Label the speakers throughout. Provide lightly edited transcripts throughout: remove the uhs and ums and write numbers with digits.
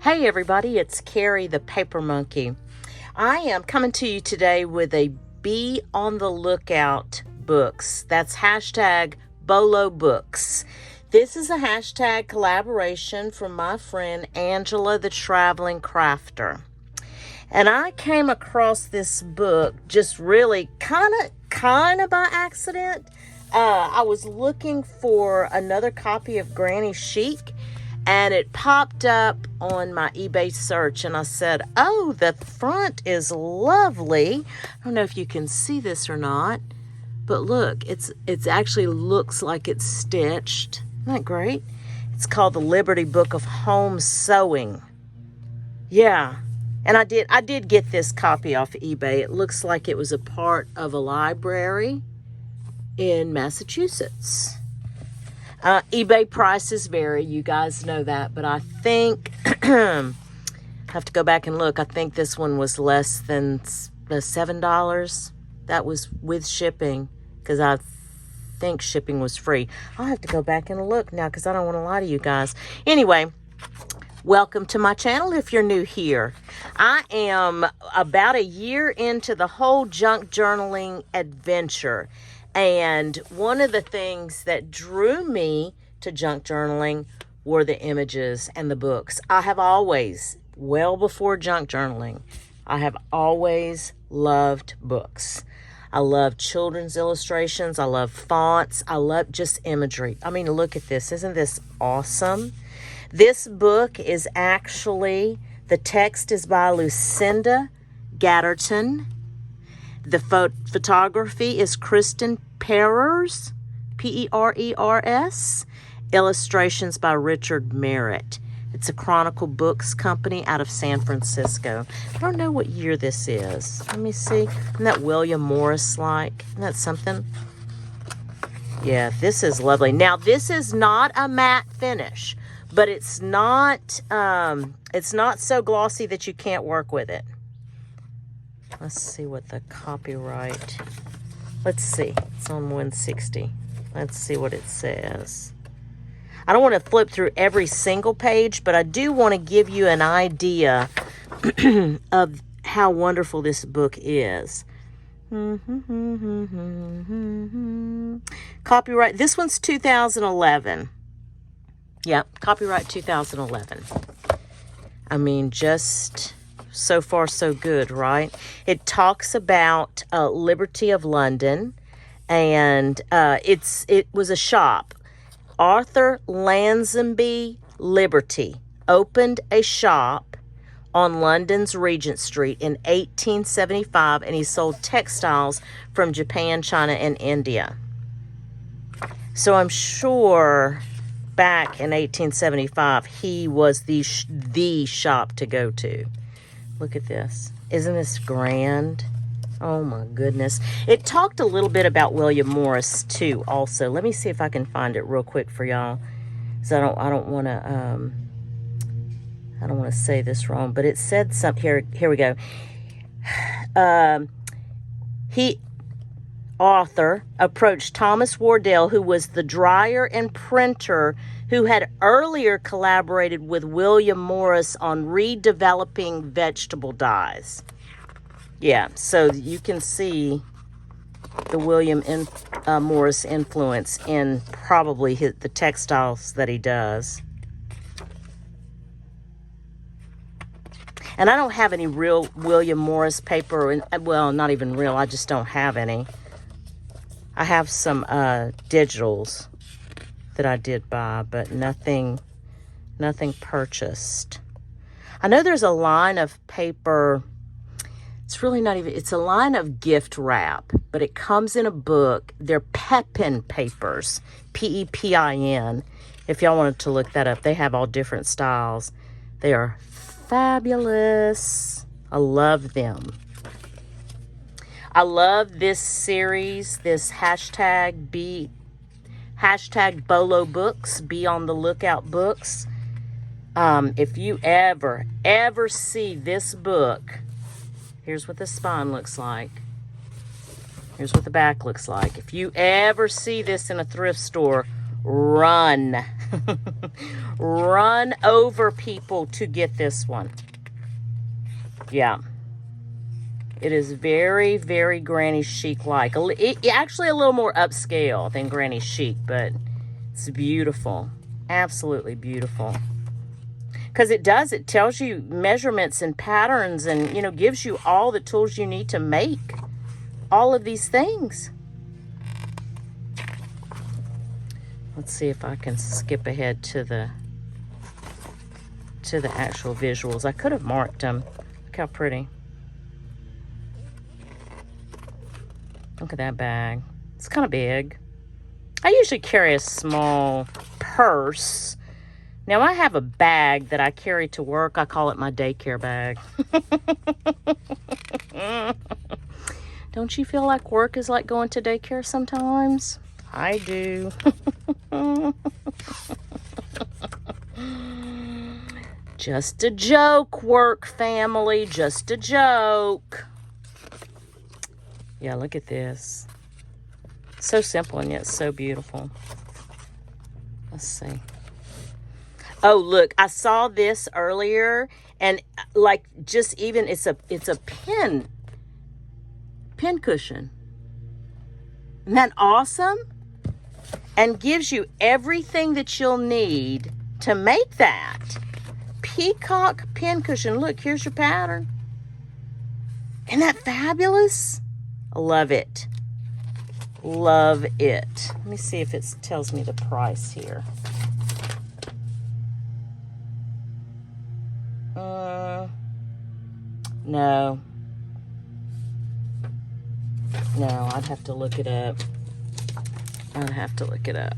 Speaker 1: Hey everybody, it's Carrie the Paper Monkey. I am coming to you today with a Be on the Lookout books. That's hashtag BOLO books. This is a hashtag collaboration from my friend Angela the Traveling Crafter. And I came across this book just really kind of by accident. I was looking for another copy of Granny Chic, and it popped up on my eBay search, and I said, oh, the front is lovely. I don't know if you can see this or not, but look, it's actually looks like it's stitched. Isn't that great? It's called the Liberty Book of Home Sewing. Yeah, and I did get this copy off eBay. It looks like it was a part of a library in Massachusetts. eBay prices vary, you guys know that, but I think, I have to go back and look, I think this one was less than $7. That was with shipping, because I think shipping was free. I'll have to go back and look now, because I don't want to lie to you guys. Anyway, welcome to my channel if you're new here. I am about a year into the whole junk journaling adventure. And one of the things that drew me to junk journaling were the images and the books. I have always, well before junk journaling, I have always loved books. I love children's illustrations. I love fonts. I love just imagery. I mean, look at this. Isn't this awesome? This book is actually, the text is by Lucinda Gatterton. The photography is Kristen Perers, P-E-R-E-R-S. Illustrations by Richard Merritt. It's a Chronicle Books company out of San Francisco. I don't know what year this is. Let me see. Isn't that William Morris-like? Isn't that something? Yeah, this is lovely. Now, this is not a matte finish, but it's not so glossy that you can't work with it. Let's see what the copyright, let's see, it's on 160. Let's see what it says. I don't want to flip through every single page, but I do want to give you an idea of how wonderful this book is. Copyright, this one's 2011. Yep, copyright 2011. I mean, just so far so good, right? It talks about Liberty of London, and it was a shop. Arthur Lansby Liberty opened a shop on London's Regent Street in 1875, and he sold textiles from Japan, China, and India. So I'm sure back in 1875, he was the shop to go to. Look at this. Isn't this grand? Oh my goodness. It talked a little bit about William Morris too also. Let me see if I can find it real quick for y'all. So I don't want to say this wrong, but it said something here we go. Author approached Thomas Wardell, who was the dryer and printer who had earlier collaborated with William Morris on redeveloping vegetable dyes. Yeah, so you can see the William Morris influence in probably the textiles that he does. And I don't have any real William Morris paper, well, not even real, I just don't have any. I have some digitals that I did buy, but nothing purchased. I know there's a line of paper. It's really not even, it's a line of gift wrap, but it comes in a book. They're Pepin papers, P-E-P-I-N. If y'all wanted to look that up, they have all different styles. They are fabulous. I love them. I love this series, this hashtag BOLO books, Be on the Lookout books. If you ever see this book, here's what the spine looks like. Here's what the back looks like. If you ever see this in a thrift store run. Run over people to get this one. Yeah. It is very, very Granny Chic-like. Actually a little more upscale than Granny Chic, but it's beautiful. Absolutely beautiful. Because it tells you measurements and patterns and, you know, gives you all the tools you need to make all of these things. Let's see if I can skip ahead to the actual visuals. I could have marked them. Look how pretty. Look at that bag. It's kind of big. I usually carry a small purse. Now, I have a bag that I carry to work. I call it my daycare bag. Don't you feel like work is like going to daycare sometimes? I do. Just a joke, work family. Just a joke. Yeah, look at this. So simple and yet so beautiful. Let's see. Oh, look, I saw this earlier, and like just even it's a pin cushion. Isn't that awesome? And gives you everything that you'll need to make that. Peacock pin cushion. Look, here's your pattern. Isn't that fabulous? I love it. Love it. Let me see if it tells me the price here. No. No, I'd have to look it up. I'd have to look it up.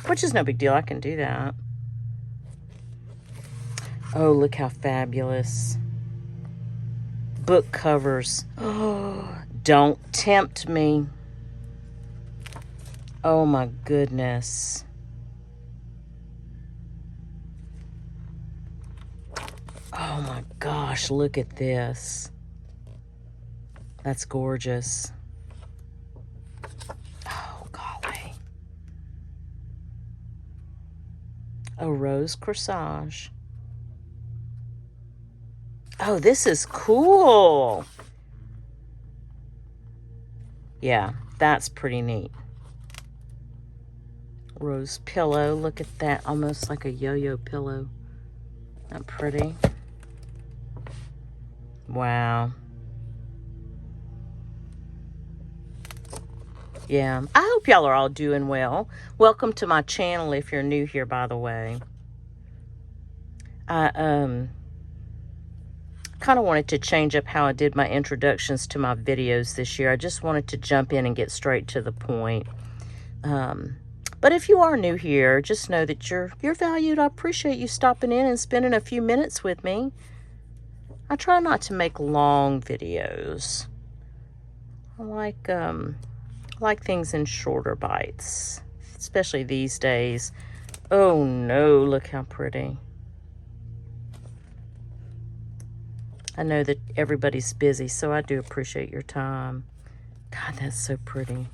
Speaker 1: Which is no big deal. I can do that. Oh, look how fabulous. Book covers. Oh, don't tempt me. Oh my goodness. Oh my gosh, look at this. That's gorgeous. Oh golly. A rose corsage. Oh, this is cool. Yeah, that's pretty neat. Rose pillow. Look at that. Almost like a yo-yo pillow. Not pretty. Wow. Yeah. I hope y'all are all doing well. Welcome to my channel if you're new here, by the way. I kind of wanted to change up how I did my introductions to my videos this year. I just wanted to jump in and get straight to the point. But if you are new here, just know that you're valued. I appreciate you stopping in and spending a few minutes with me. I try not to make long videos. I like things in shorter bites, especially these days. Oh no, look how pretty. I know that everybody's busy, so I do appreciate your time. God, that's so pretty.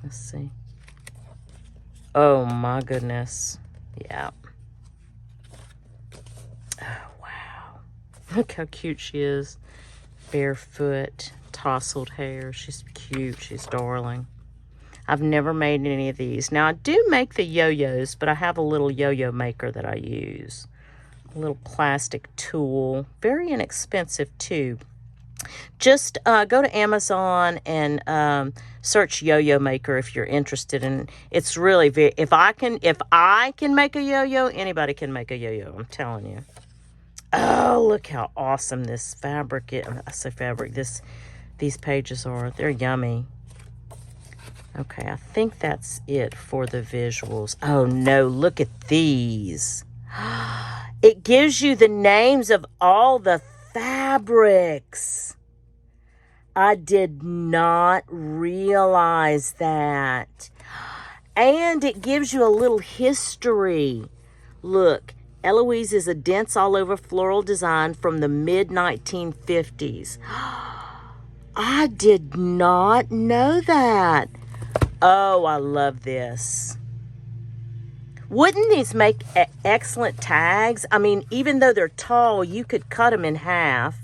Speaker 1: Let's see. Oh my goodness. Yeah. Oh wow. Look how cute she is. Barefoot, tousled hair. She's cute. She's darling. I've never made any of these. Now I do make the yo-yos, but I have a little yo-yo maker that I use. A little plastic tool. Very inexpensive too. Just go to Amazon and search yo-yo maker if you're interested. And it's really very, if I can make a yo-yo, anybody can make a yo-yo. I'm telling you. Oh, look how awesome this fabric is. I say fabric. These pages are. They're yummy. Okay, I think that's it for the visuals. Oh no, look at these. It gives you the names of all the fabrics. I did not realize that. And it gives you a little history. Look, Eloise is a dense all-over floral design from the mid-1950s. I did not know that. Oh, I love this. Wouldn't these make excellent tags? I mean, even though they're tall, you could cut them in half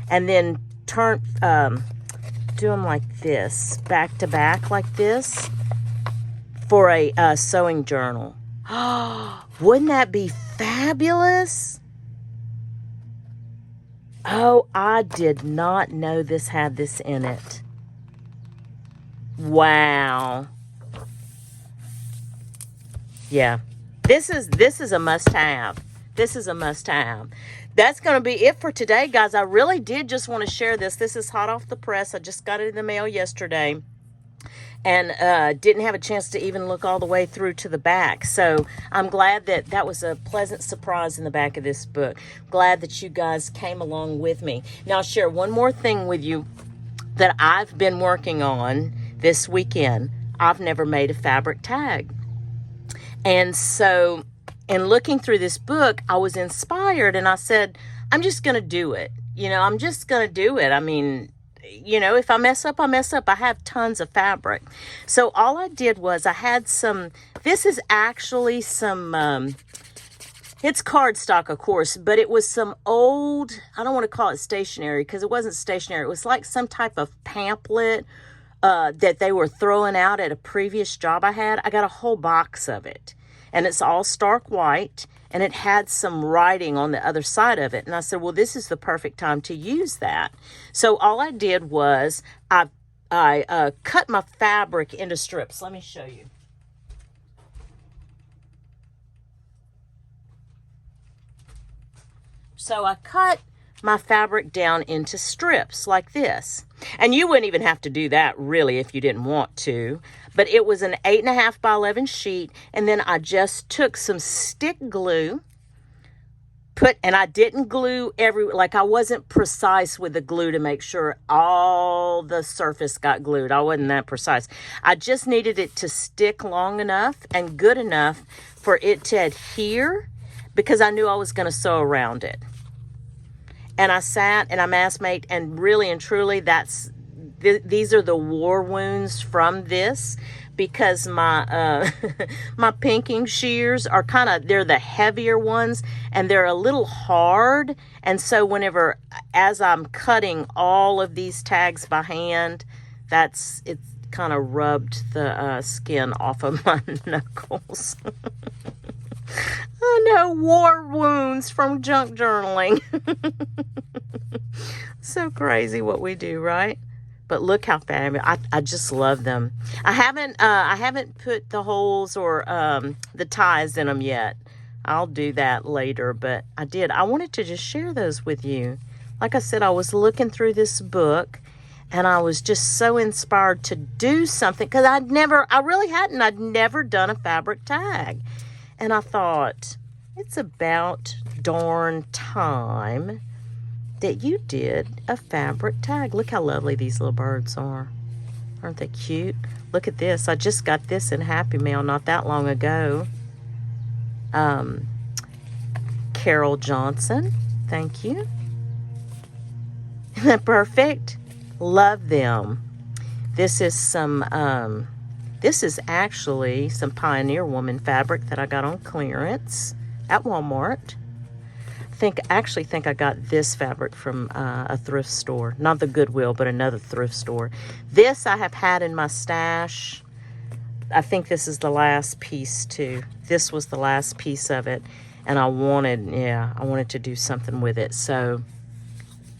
Speaker 1: and then do them like this, back to back like this for a sewing journal. Wouldn't that be fabulous? Oh, I did not know this had this in it. Wow. Yeah. This is a must-have. This is a must-have. That's going to be it for today, guys. I really did just want to share this. This is hot off the press. I just got it in the mail yesterday. And didn't have a chance to even look all the way through to the back. So I'm glad that was a pleasant surprise in the back of this book. Glad that you guys came along with me. Now I'll share one more thing with you that I've been working on this weekend. I've never made a fabric tag. And so in looking through this book, I was inspired and I said, I'm just going to do it. I'm just going to do it. I mean, if I mess up, I mess up. I have tons of fabric. So all I did was I had this is actually it's cardstock, of course, but it was some old, I don't want to call it stationery because it wasn't stationery. It was like some type of pamphlet that they were throwing out at a previous job I had. I got a whole box of it and it's all stark white. And it had some writing on the other side of it. And I said, well, this is the perfect time to use that. So all I did was I cut my fabric into strips. Let me show you. So I cut my fabric down into strips like this. And you wouldn't even have to do that really if you didn't want to. But it was an 8.5 by 11 sheet. And then I just took some stick glue, and I didn't glue like I wasn't precise with the glue to make sure all the surface got glued. I wasn't that precise. I just needed it to stick long enough and good enough for it to adhere because I knew I was going to sew around it. And I sat and I mass made, and really and truly these are the war wounds from this because my my pinking shears are they're the heavier ones and they're a little hard. And so as I'm cutting all of these tags by hand, it kind of rubbed the skin off of my knuckles. I know, war wounds from junk journaling. So crazy what we do, right? But look how fabulous. I just love them. I haven't put the holes or the ties in them yet. I'll do that later, but I did. I wanted to just share those with you. Like I said, I was looking through this book and I was just so inspired to do something because I'd never done a fabric tag. And I thought, it's about darn time that you did a fabric tag. Look how lovely these little birds are. Aren't they cute? Look at this. I just got this in Happy Mail not that long ago. Carol Johnson, thank you. Isn't that perfect? Love them. This is actually some Pioneer Woman fabric that I got on clearance at Walmart. I actually think I got this fabric from a thrift store. Not the Goodwill, but another thrift store. This I have had in my stash. I think this is the last piece too. This was the last piece of it. And I wanted to do something with it. So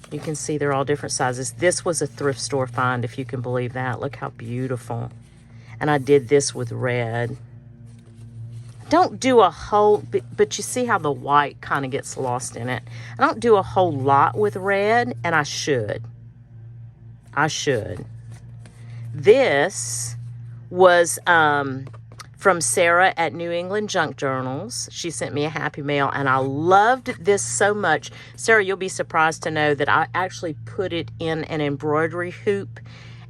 Speaker 1: you can see they're all different sizes. This was a thrift store find, if you can believe that. Look how beautiful. And I did this with red. Don't do a whole, but you see how the white kind of gets lost in it. I don't do a whole lot with red, and I should. This was from Sarah at New England Junk Journals. She sent me a Happy Mail, and I loved this so much. Sarah, you'll be surprised to know that I actually put it in an embroidery hoop,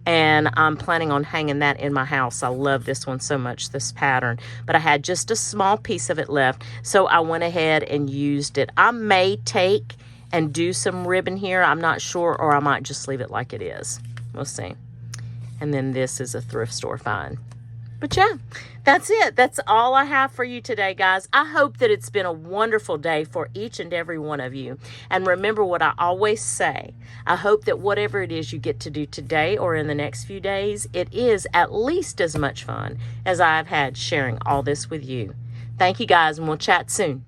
Speaker 1: and I'm planning on hanging that in my house. I love this one so much, this pattern. But I had just a small piece of it left, so I went ahead and used it. I may take and do some ribbon here. I'm not sure, or I might just leave it like it is. We'll see. And then this is a thrift store find. But yeah, that's it. That's all I have for you today, guys. I hope that it's been a wonderful day for each and every one of you. And remember what I always say. I hope that whatever it is you get to do today or in the next few days, it is at least as much fun as I've had sharing all this with you. Thank you, guys, and we'll chat soon.